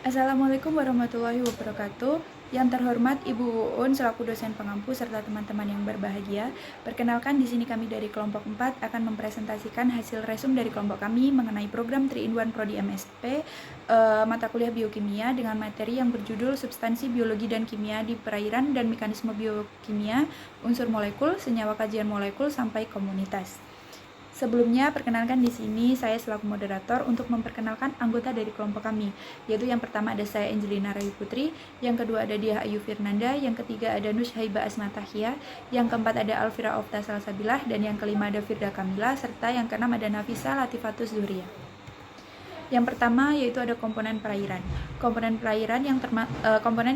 Assalamualaikum warahmatullahi wabarakatuh. Yang terhormat Ibu Uun selaku dosen pengampu serta teman-teman yang berbahagia. Perkenalkan di sini kami dari kelompok 4 akan mempresentasikan hasil resum dari kelompok kami mengenai program 3-in-1 Prodi MSP mata kuliah biokimia dengan materi yang berjudul Substansi Biologi dan Kimia di Perairan dan Mekanisme Biokimia, Unsur Molekul, Senyawa Kajian Molekul sampai Komunitas. Sebelumnya, perkenalkan di sini saya selaku moderator untuk memperkenalkan anggota dari kelompok kami, yaitu yang pertama ada saya Angelina Rayu Putri, yang kedua ada Diah Ayu Firnanda, yang ketiga ada Nush Haiba Asmatahia, yang keempat ada Alfira Ofta Salsabilah, dan yang kelima ada Firda Kamila, serta yang keenam ada Nafisa Latifatus Zuhriya. Yang pertama yaitu ada komponen perairan. Komponen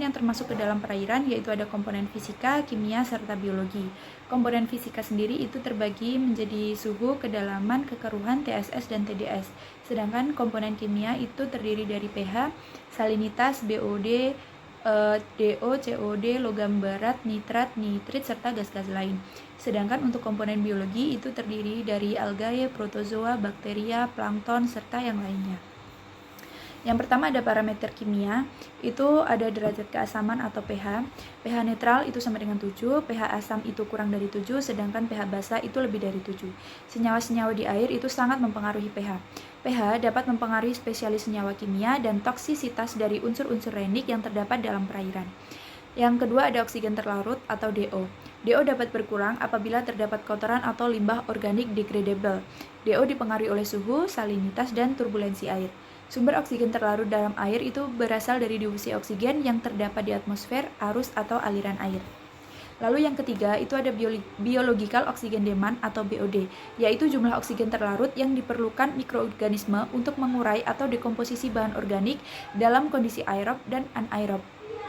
yang termasuk ke dalam perairan yaitu ada komponen fisika, kimia, serta biologi. Komponen fisika sendiri itu terbagi menjadi suhu, kedalaman, kekeruhan, TSS, dan TDS. Sedangkan komponen kimia itu terdiri dari pH, salinitas, BOD, DO, COD, logam berat, nitrat, nitrit, serta gas-gas lain. Sedangkan untuk komponen biologi itu terdiri dari algae, protozoa, bakteria, plankton, serta yang lainnya. Yang pertama ada parameter kimia, itu ada derajat keasaman atau pH. pH netral itu sama dengan 7, pH asam itu kurang dari 7, sedangkan pH basa itu lebih dari 7. Senyawa-senyawa di air itu sangat mempengaruhi pH. pH dapat mempengaruhi spesialis senyawa kimia dan toksisitas dari unsur-unsur renik yang terdapat dalam perairan. Yang kedua ada oksigen terlarut atau DO. DO dapat berkurang apabila terdapat kotoran atau limbah organik degradable. DO dipengaruhi oleh suhu, salinitas, dan turbulensi air. Sumber oksigen terlarut dalam air itu berasal dari difusi oksigen yang terdapat di atmosfer, arus, atau aliran air. Lalu yang ketiga itu ada biological oxygen demand atau BOD, yaitu jumlah oksigen terlarut yang diperlukan mikroorganisme untuk mengurai atau dekomposisi bahan organik dalam kondisi aerob dan anaerob.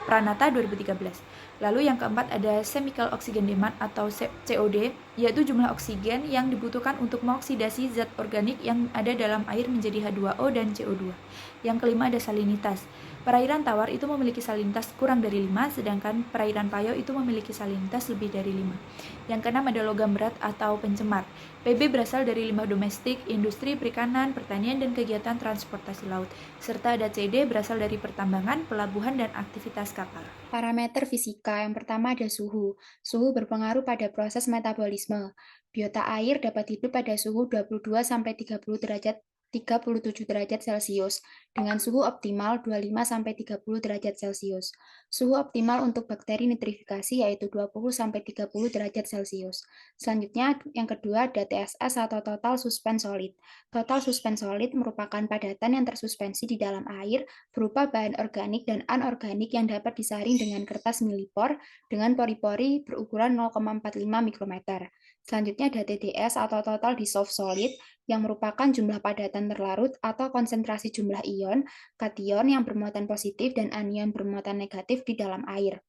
Pranata 2013. Lalu yang keempat ada chemical oxygen demand atau COD, yaitu jumlah oksigen yang dibutuhkan untuk mengoksidasi zat organik yang ada dalam air menjadi H2O dan CO2. Yang kelima ada salinitas. Perairan tawar itu memiliki salinitas kurang dari 5, sedangkan perairan payo itu memiliki salinitas lebih dari 5. Yang keenam ada logam berat atau pencemar. PB berasal dari limbah domestik, industri, perikanan, pertanian, dan kegiatan transportasi laut. Serta ada CD berasal dari pertambangan, pelabuhan, dan aktivitas kapal. Parameter fisika yang pertama ada suhu. Suhu berpengaruh pada proses metabolisme. Biota air dapat hidup pada suhu 22-30 derajat 37 derajat Celcius dengan suhu optimal 25-30 derajat Celcius. Suhu optimal untuk bakteri nitrifikasi yaitu 20-30 derajat Celcius. Selanjutnya yang kedua ada TSS atau total suspend solid. Total suspend solid merupakan padatan yang tersuspensi di dalam air berupa bahan organik dan anorganik yang dapat disaring dengan kertas milipor dengan pori-pori berukuran 0,45 mikrometer. Selanjutnya ada TDS atau total dissolved solid yang merupakan jumlah padatan terlarut atau konsentrasi jumlah ion, kation yang bermuatan positif dan anion bermuatan negatif di dalam air.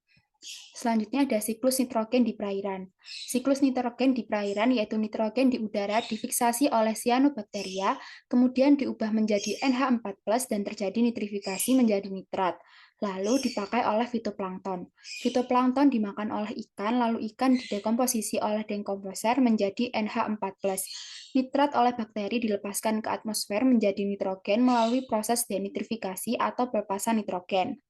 Selanjutnya ada siklus nitrogen di perairan. Siklus nitrogen di perairan yaitu nitrogen di udara difiksasi oleh cyanobacteria, kemudian diubah menjadi NH4+ dan terjadi nitrifikasi menjadi nitrat. Lalu dipakai oleh fitoplankton. Fitoplankton dimakan oleh ikan, lalu ikan didekomposisi oleh dekomposer menjadi NH4+. Nitrat oleh bakteri dilepaskan ke atmosfer menjadi nitrogen melalui proses denitrifikasi atau pelepasan nitrogen.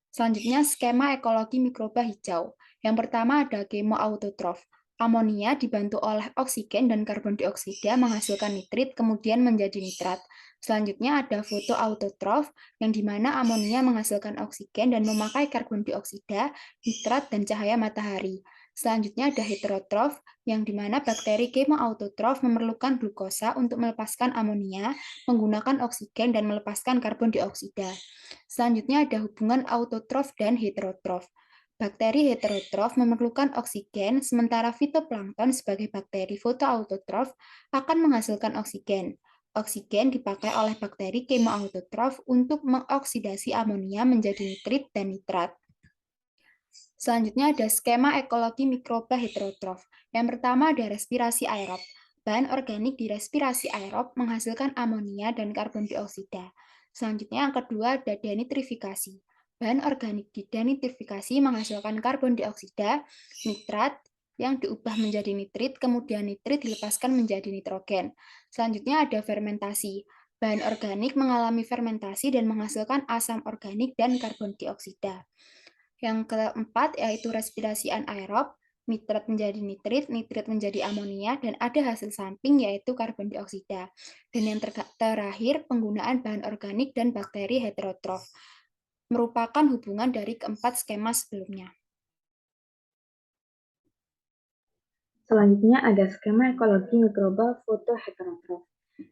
Selanjutnya, skema ekologi mikroba hijau. Yang pertama ada kemoautotrof. Amonia dibantu oleh oksigen dan karbon dioksida menghasilkan nitrit, kemudian menjadi nitrat. Selanjutnya ada fotoautotrof, yang dimana amonia menghasilkan oksigen dan memakai karbon dioksida, nitrat, dan cahaya matahari. Selanjutnya ada heterotrof, yang dimana bakteri kemoautotrof memerlukan glukosa untuk melepaskan amonia, menggunakan oksigen, dan melepaskan karbon dioksida. Selanjutnya ada hubungan autotrof dan heterotrof. Bakteri heterotrof memerlukan oksigen, sementara fitoplankton sebagai bakteri fotoautotrof akan menghasilkan oksigen. Oksigen dipakai oleh bakteri kemoautotrof untuk mengoksidasi amonia menjadi nitrit dan nitrat. Selanjutnya ada skema ekologi mikroba heterotrof. Yang pertama ada respirasi aerob. Bahan organik di respirasi aerob menghasilkan amonia dan karbon dioksida. Selanjutnya yang kedua ada denitrifikasi. Bahan organik di denitrifikasi menghasilkan karbon dioksida, nitrat, yang diubah menjadi nitrit, kemudian nitrit dilepaskan menjadi nitrogen. Selanjutnya ada fermentasi. Bahan organik mengalami fermentasi dan menghasilkan asam organik dan karbon dioksida. Yang keempat yaitu respirasi anaerob, nitrat menjadi nitrit, nitrit menjadi amonia, dan ada hasil samping yaitu karbon dioksida. Dan yang terakhir, penggunaan bahan organik dan bakteri heterotrof merupakan hubungan dari keempat skema sebelumnya. Selanjutnya ada skema ekologi mikroba fotoheterotrof.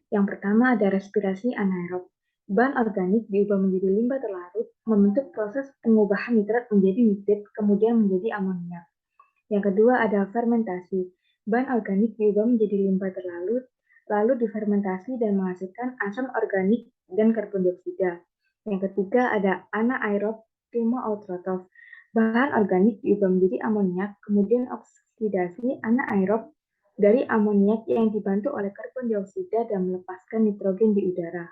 Yang pertama ada respirasi anaerob. Bahan organik diubah menjadi limbah terlarut, membentuk proses pengubahan nitrat menjadi nitrit, kemudian menjadi amonia. Yang kedua ada fermentasi. Bahan organik diubah menjadi limbah terlarut, lalu difermentasi dan menghasilkan asam organik dan karbon dioksida. Yang ketiga ada anaerob chemoautotrof. Bahan organik diubah menjadi amoniak, kemudian oksidasi anaerob dari amoniak yang dibantu oleh karbon dioksida dan melepaskan nitrogen di udara.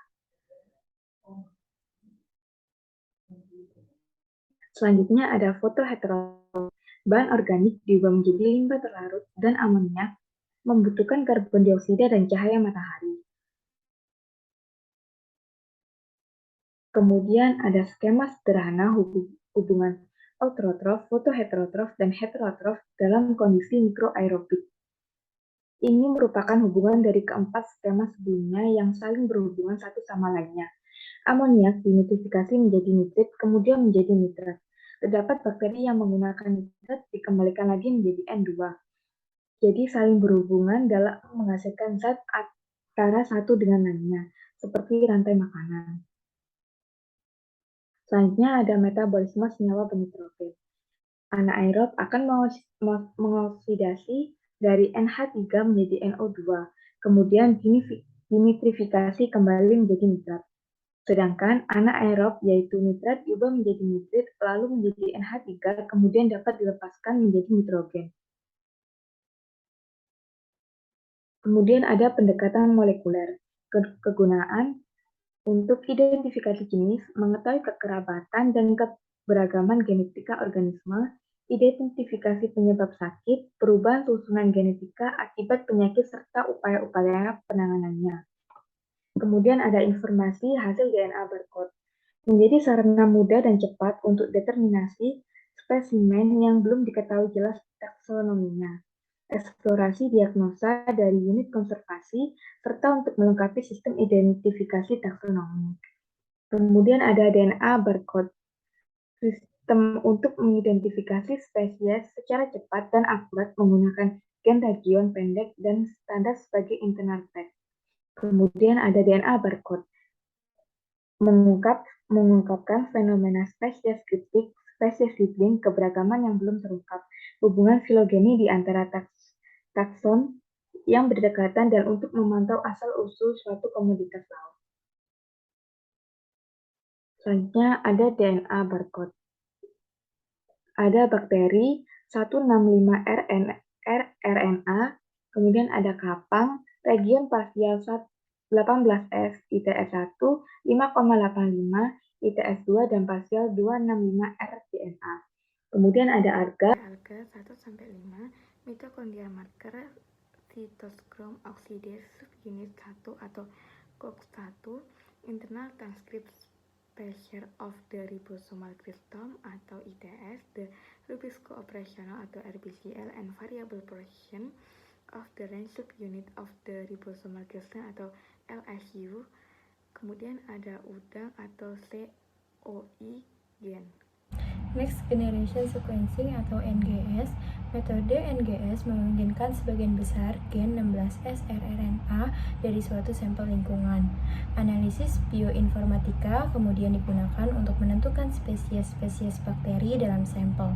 Selanjutnya ada fotoheterotrof. Bahan organik diubah menjadi limbah terlarut dan amoniak, membutuhkan karbon dioksida dan cahaya matahari. Kemudian ada skema sederhana hubungan autotrof, fotoheterotrof, dan heterotrof dalam kondisi mikroaerobik. Ini merupakan hubungan dari keempat skema sebelumnya yang saling berhubungan satu sama lainnya. Amoniak dinitrifikasi menjadi nitrit, kemudian menjadi nitrat. Terdapat bakteri yang menggunakan nitrat dikembalikan lagi menjadi N2. Jadi saling berhubungan dalam menghasilkan zat antara satu dengan lainnya, seperti rantai makanan. Selanjutnya ada metabolisme senyawa benitrogen. Anaerob akan mengoksidasi dari NH3 menjadi NO2, kemudian dinitrifikasi kembali menjadi nitrat. Sedangkan anaerob yaitu nitrat diubah menjadi nitrit, lalu menjadi NH3, kemudian dapat dilepaskan menjadi nitrogen. Kemudian ada pendekatan molekuler. Kegunaan untuk identifikasi jenis, mengetahui kekerabatan dan keberagaman genetika organisme, identifikasi penyebab sakit, perubahan susunan genetika akibat penyakit, serta upaya-upaya penanganannya. Kemudian ada informasi hasil DNA barcode. Menjadi sarana mudah dan cepat untuk determinasi spesimen yang belum diketahui jelas taksonominya. Eksplorasi diagnosa dari unit konservasi, serta untuk melengkapi sistem identifikasi taksonomi. Kemudian ada DNA barcode, sistem untuk mengidentifikasi spesies secara cepat dan akurat menggunakan gen region pendek dan standar sebagai internal tag. Kemudian ada DNA barcode, mengungkapkan fenomena spesies kritik, spesies sibling, keberagaman yang belum terungkap, hubungan filogeni di antara takson yang berdekatan, dan untuk memantau asal-usul suatu komoditas laut. Selanjutnya ada DNA barcode. Ada bakteri 165 kemudian ada kapang, region parsial 18S, ITS1, 5,85, ITS2, dan parsial 265R DNA. Kemudian ada alga 1-5, mitokondria marker, cytochrome oxidase subunit 1 atau COX1, internal transcript pressure of the ribosomal chromosome atau ITS, the Lupus co-operational atau RBCL, and variable portion of the range subunit of the ribosomal chromosome atau LSU. Kemudian ada udang atau COI gen. Next Generation Sequencing atau NGS. Metode NGS memungkinkan sebagian besar gen 16S rRNA dari suatu sampel lingkungan. Analisis bioinformatika kemudian digunakan untuk menentukan spesies-spesies bakteri dalam sampel.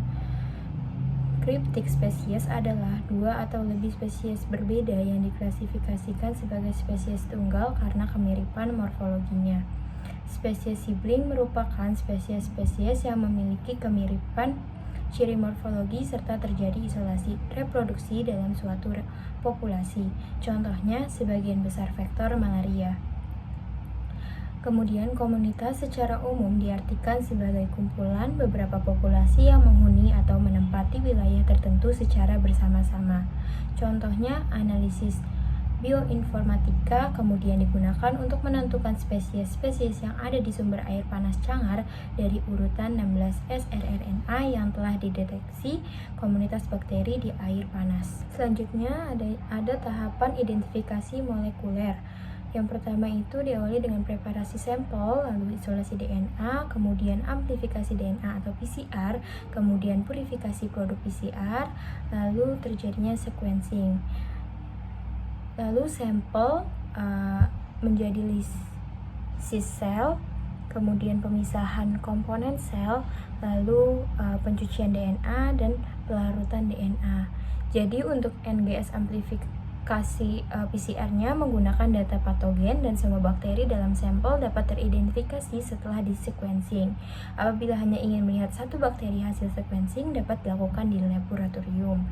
Cryptic spesies adalah dua atau lebih spesies berbeda yang diklasifikasikan sebagai spesies tunggal karena kemiripan morfologinya. Spesies sibling merupakan spesies-spesies yang memiliki kemiripan ciri morfologi serta terjadi isolasi reproduksi dalam suatu populasi. Contohnya, sebagian besar vektor malaria. Kemudian, komunitas secara umum diartikan sebagai kumpulan beberapa populasi yang menghuni atau menempati wilayah tertentu secara bersama-sama. Contohnya, analisis bioinformatika kemudian digunakan untuk menentukan spesies-spesies yang ada di sumber air panas Cangar dari urutan 16 srRNA yang telah dideteksi komunitas bakteri di air panas. Selanjutnya ada tahapan identifikasi molekuler. Yang pertama itu diawali dengan preparasi sampel, lalu isolasi DNA, kemudian amplifikasi DNA atau PCR, kemudian purifikasi produk PCR, lalu terjadinya sequencing. Lalu sampel menjadi lysis sel, kemudian pemisahan komponen sel, lalu pencucian DNA dan pelarutan DNA. Jadi untuk NGS amplifikasi PCR-nya menggunakan data patogen dan semua bakteri dalam sampel dapat teridentifikasi setelah di-sequencing. Apabila hanya ingin melihat satu bakteri hasil sequencing dapat dilakukan di laboratorium.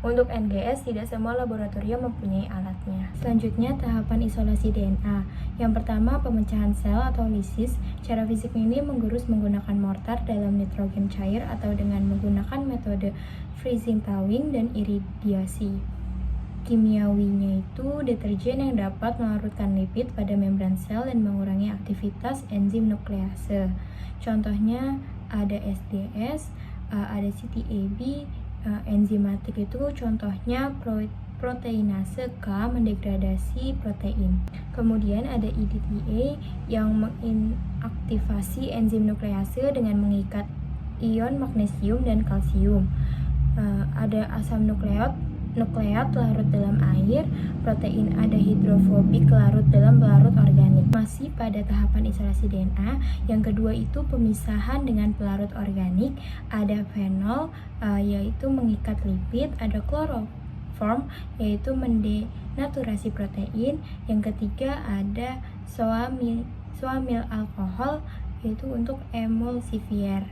Untuk NGS tidak semua laboratorium mempunyai alatnya. Selanjutnya tahapan isolasi DNA. Yang pertama pemecahan sel atau lysis. Cara fisik ini menggerus menggunakan mortar dalam nitrogen cair atau dengan menggunakan metode freezing thawing dan iridiasi. Kimiawinya itu deterjen yang dapat melarutkan lipid pada membran sel dan mengurangi aktivitas enzim nuklease. Contohnya ada SDS, ada CTAB, enzimatik itu contohnya proteinase K mendegradasi protein. Kemudian ada EDTA yang mengaktifasi enzim nuklease dengan mengikat ion magnesium dan kalsium. Ada asam nukleat larut dalam air, protein ada hidrofobik larut dalam pelarut organik. Masih pada tahapan isolasi DNA, yang kedua itu pemisahan dengan pelarut organik, ada fenol yaitu mengikat lipid, ada kloroform yaitu mendenaturasi protein, yang ketiga ada soamil alkohol yaitu untuk emulsifier.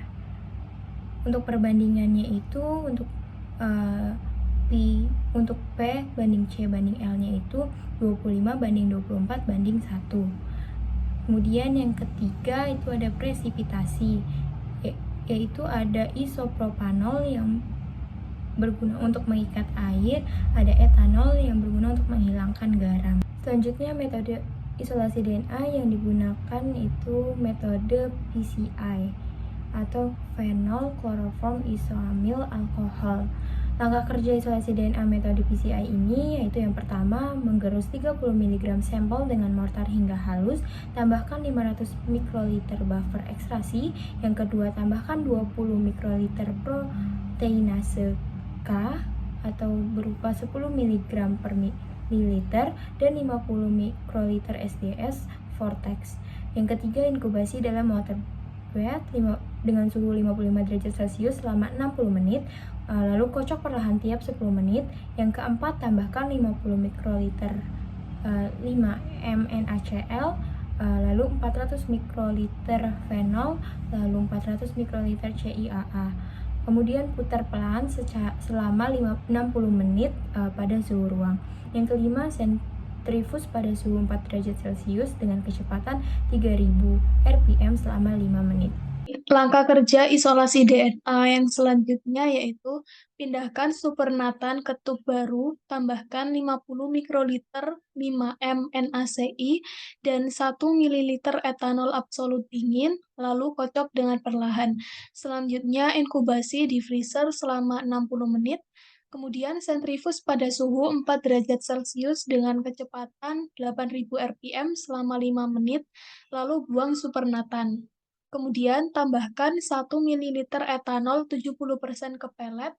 Untuk perbandingannya itu untuk untuk P banding C banding L-nya itu 25 banding 24 banding 1. Kemudian yang ketiga itu ada presipitasi, yaitu ada isopropanol yang berguna untuk mengikat air, ada etanol yang berguna untuk menghilangkan garam. Selanjutnya metode isolasi DNA yang digunakan itu metode PCI atau phenol chloroform isoamil alkohol. Langkah kerja isolasi DNA metode PCI ini yaitu yang pertama menggerus 30 mg sampel dengan mortar hingga halus, tambahkan 500 mikroliter buffer ekstrasi. Yang kedua tambahkan 20 mikroliter proteinase K atau berupa 10 mg per mililiter dan 50 mikroliter SDS vortex. Yang ketiga inkubasi dalam water bath dengan suhu 55 derajat Celcius selama 60 menit, lalu kocok perlahan tiap 10 menit. Yang keempat tambahkan 50 mikroliter 5 mNaCl, lalu 400 mikroliter fenol, lalu 400 mikroliter CIAA. Kemudian putar pelan selama 60 menit pada suhu ruang. Yang kelima sentrifus pada suhu 4 derajat Celcius dengan kecepatan 3000 rpm selama 5 menit. Langkah kerja isolasi DNA yang selanjutnya yaitu pindahkan supernatan ke tub baru, tambahkan 50 mikroliter 5 mNaCl dan 1 ml etanol absolut dingin, lalu kocok dengan perlahan. Selanjutnya inkubasi di freezer selama 60 menit. Kemudian sentrifus pada suhu 4 derajat Celcius dengan kecepatan 8000 rpm selama 5 menit, lalu buang supernatan. Kemudian tambahkan 1 ml etanol 70% ke pelet,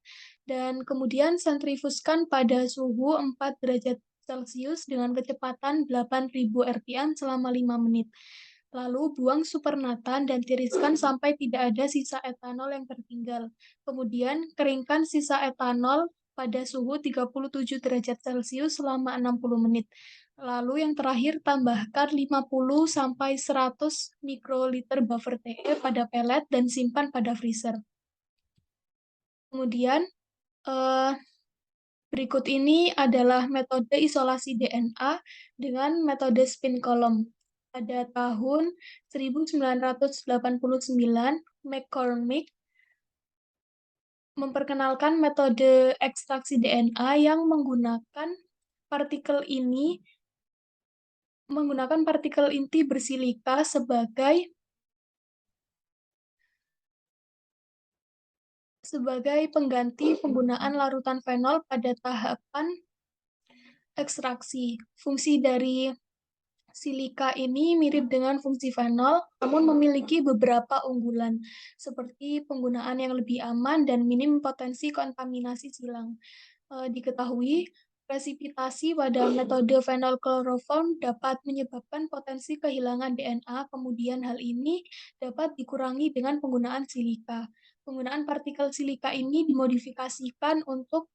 dan kemudian sentrifuskan pada suhu 4 derajat Celcius dengan kecepatan 8000 rpm selama 5 menit. Lalu buang supernatan dan tiriskan sampai tidak ada sisa etanol yang tertinggal. Kemudian keringkan sisa etanol pada suhu 37 derajat Celcius selama 60 menit. Lalu yang terakhir tambahkan 50 sampai 100 mikroliter buffer TE pada pelet dan simpan pada freezer. Kemudian berikut ini adalah metode isolasi DNA dengan metode spin column. Pada tahun 1989, McCormick memperkenalkan metode ekstraksi DNA yang menggunakan menggunakan partikel inti bersilika sebagai pengganti penggunaan larutan fenol pada tahapan ekstraksi. Fungsi dari silika ini mirip dengan fungsi fenol, namun memiliki beberapa unggulan, seperti penggunaan yang lebih aman dan minim potensi kontaminasi silang. Diketahui, presipitasi pada metode fenol kloroform dapat menyebabkan potensi kehilangan DNA, kemudian hal ini dapat dikurangi dengan penggunaan silika. Penggunaan partikel silika ini dimodifikasikan untuk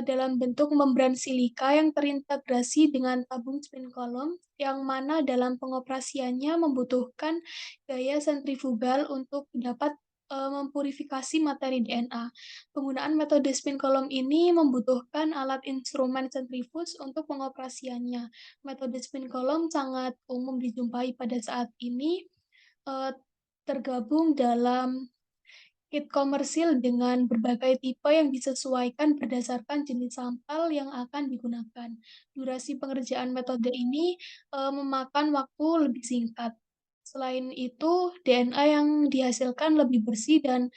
dalam bentuk membran silika yang terintegrasi dengan tabung spin column, yang mana dalam pengoperasiannya membutuhkan gaya sentrifugal untuk dapat mempurifikasi materi DNA. Penggunaan metode spin column ini membutuhkan alat instrumen sentrifuge untuk pengoperasiannya. Metode spin column sangat umum dijumpai pada saat ini, tergabung dalam kit komersil dengan berbagai tipe yang disesuaikan berdasarkan jenis sampel yang akan digunakan. Durasi pengerjaan metode ini memakan waktu lebih singkat. Selain itu, DNA yang dihasilkan lebih bersih dan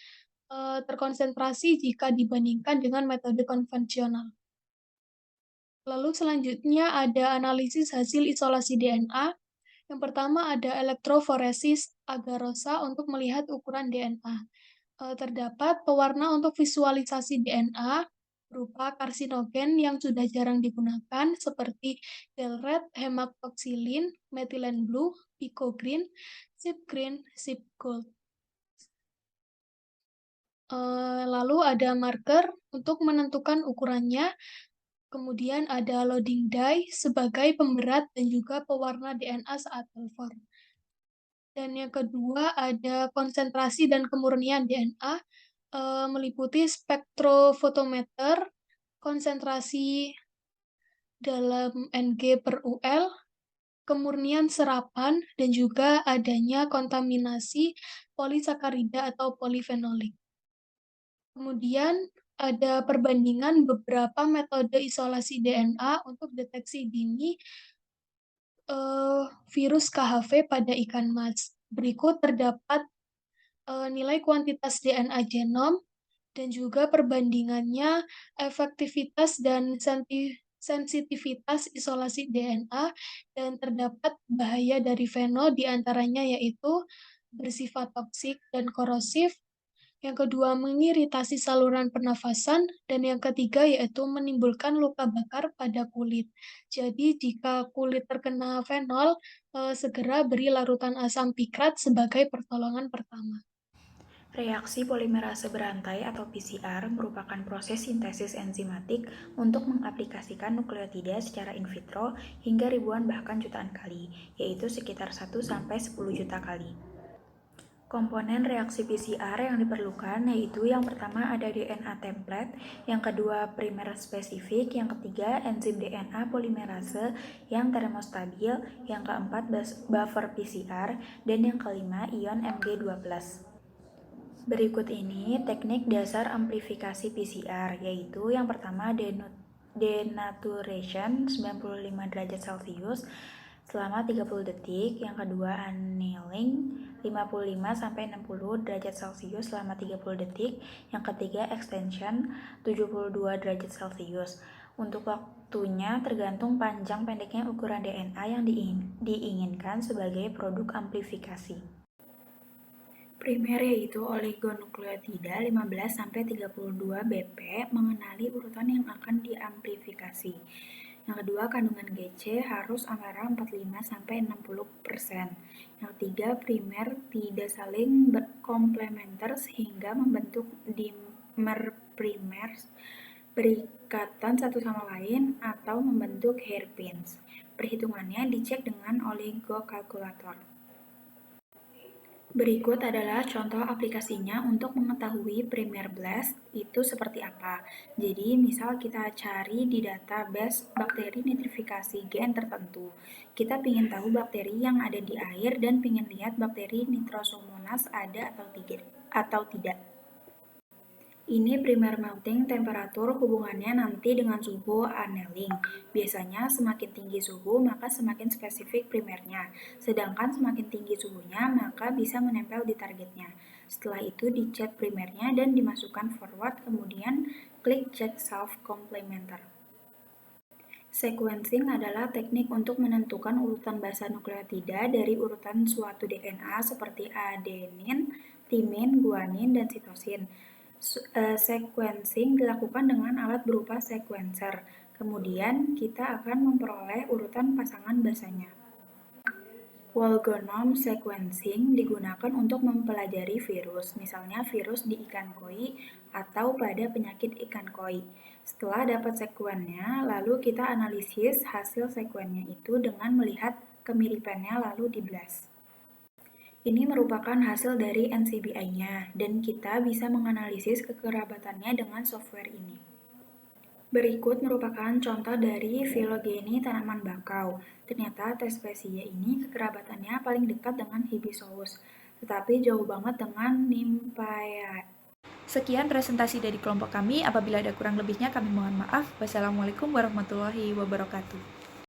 terkonsentrasi jika dibandingkan dengan metode konvensional. Lalu selanjutnya ada analisis hasil isolasi DNA. Yang pertama ada elektroforesis agarosa untuk melihat ukuran DNA. Terdapat pewarna untuk visualisasi DNA berupa karsinogen yang sudah jarang digunakan seperti Delred, hematoxylin, methylene blue, pico green, sip green, sip gold. Lalu ada marker untuk menentukan ukurannya. Kemudian ada loading dye sebagai pemberat dan juga pewarna DNA saat telepon. Dan yang kedua ada konsentrasi dan kemurnian DNA, meliputi spektrofotometer, konsentrasi dalam Ng/UL, kemurnian serapan, dan juga adanya kontaminasi polisakarida atau polifenolik. Kemudian ada perbandingan beberapa metode isolasi DNA untuk deteksi dini virus KHV pada ikan mas. Berikut terdapat nilai kuantitas DNA genom dan juga perbandingannya efektivitas dan sensitivitas isolasi DNA, dan terdapat bahaya dari fenol diantaranya yaitu bersifat toksik dan korosif, yang kedua mengiritasi saluran pernafasan, dan yang ketiga yaitu menimbulkan luka bakar pada kulit. Jadi jika kulit terkena fenol, segera beri larutan asam pikrat sebagai pertolongan pertama. Reaksi polimerase berantai atau PCR merupakan proses sintesis enzimatik untuk mengaplikasikan nukleotida secara in vitro hingga ribuan bahkan jutaan kali, yaitu sekitar 1-10 juta kali. Komponen reaksi PCR yang diperlukan yaitu yang pertama ada DNA template, yang kedua primer spesifik, yang ketiga enzim DNA polimerase yang termostabil, yang keempat buffer PCR, dan yang kelima ion Mg2+. Berikut ini teknik dasar amplifikasi PCR, yaitu yang pertama denaturation 95 derajat Celcius selama 30 detik, yang kedua annealing 55-60 derajat Celcius selama 30 detik, yang ketiga extension 72 derajat Celcius. Untuk waktunya tergantung panjang pendeknya ukuran DNA yang diinginkan sebagai produk amplifikasi. Primer yaitu oligonukleotida 15-32 BP mengenali urutan yang akan diamplifikasi. Yang kedua, kandungan GC harus antara 45-60%. Yang ketiga, primer tidak saling komplementer sehingga membentuk dimer primer berikatan satu sama lain atau membentuk hairpins. Perhitungannya dicek dengan oligokalkulator. Berikut adalah contoh aplikasinya untuk mengetahui primer blast itu seperti apa. Jadi, misal kita cari di database bakteri nitrifikasi gen tertentu. Kita ingin tahu bakteri yang ada di air dan ingin lihat bakteri Nitrosomonas ada atau tidak. Ini primer melting temperature hubungannya nanti dengan suhu annealing. Biasanya semakin tinggi suhu maka semakin spesifik primernya, sedangkan semakin tinggi suhunya maka bisa menempel di targetnya. Setelah itu dicet primernya dan dimasukkan forward, kemudian klik check self complementer. Sequencing adalah teknik untuk menentukan urutan basa nukleotida dari urutan suatu DNA seperti adenin, timin, guanin, dan sitosin. Sequencing dilakukan dengan alat berupa sequencer. Kemudian kita akan memperoleh urutan pasangan basanya. Whole genome sequencing digunakan untuk mempelajari virus, misalnya virus di ikan koi atau pada penyakit ikan koi. Setelah dapat sekuennya, lalu kita analisis hasil sekuennya itu dengan melihat kemiripannya lalu di blast. Ini merupakan hasil dari NCBI-nya, dan kita bisa menganalisis kekerabatannya dengan software ini. Berikut merupakan contoh dari filogeni tanaman bakau. Ternyata Thespesia ini kekerabatannya paling dekat dengan Hibiscus, tetapi jauh banget dengan Nymphaea. Sekian presentasi dari kelompok kami. Apabila ada kurang lebihnya kami mohon maaf. Wassalamualaikum warahmatullahi wabarakatuh.